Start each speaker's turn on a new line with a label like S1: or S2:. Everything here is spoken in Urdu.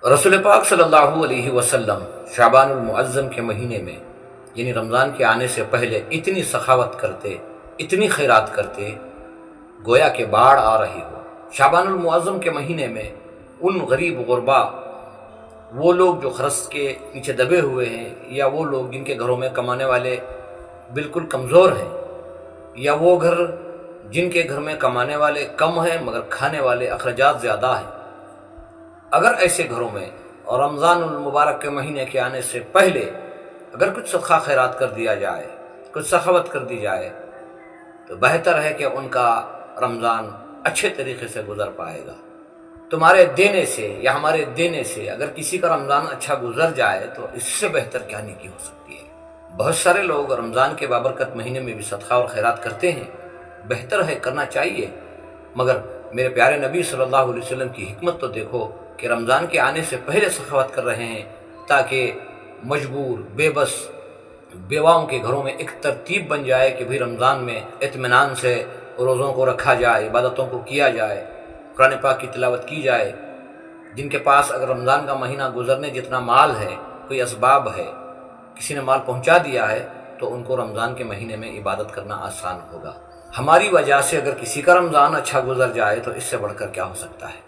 S1: رسول پاک صلی اللہ علیہ وسلم شعبان المعظم کے مہینے میں یعنی رمضان کے آنے سے پہلے اتنی سخاوت کرتے، اتنی خیرات کرتے گویا کہ باڑھ آ رہی ہو۔ شعبان المعظم کے مہینے میں ان غریب غربا، وہ لوگ جو خرس کے نیچے دبے ہوئے ہیں، یا وہ لوگ جن کے گھروں میں کمانے والے بالکل کمزور ہیں، یا وہ گھر جن کے گھر میں کمانے والے کم ہیں مگر کھانے والے اخراجات زیادہ ہیں، اگر ایسے گھروں میں اور رمضان المبارک کے مہینے کے آنے سے پہلے اگر کچھ صدقہ خیرات کر دیا جائے، کچھ سخاوت کر دی جائے، تو بہتر ہے کہ ان کا رمضان اچھے طریقے سے گزر پائے گا۔ تمہارے دینے سے یا ہمارے دینے سے اگر کسی کا رمضان اچھا گزر جائے تو اس سے بہتر کیا نیکی ہو سکتی ہے۔ بہت سارے لوگ رمضان کے بابرکت مہینے میں بھی صدقہ اور خیرات کرتے ہیں، بہتر ہے، کرنا چاہیے، مگر میرے پیارے نبی صلی اللہ علیہ وسلم کی حکمت تو دیکھو کہ رمضان کے آنے سے پہلے سخاوت کر رہے ہیں تاکہ مجبور، بے بس بیواؤں کے گھروں میں ایک ترتیب بن جائے کہ بھی رمضان میں اطمینان سے روزوں کو رکھا جائے، عبادتوں کو کیا جائے، قرآن پاک کی تلاوت کی جائے۔ جن کے پاس اگر رمضان کا مہینہ گزرنے جتنا مال ہے، کوئی اسباب ہے، کسی نے مال پہنچا دیا ہے، تو ان کو رمضان کے مہینے میں عبادت کرنا آسان ہوگا۔ ہماری وجہ سے اگر کسی کا رمضان اچھا گزر جائے تو اس سے بڑھ کر کیا ہو سکتا ہے۔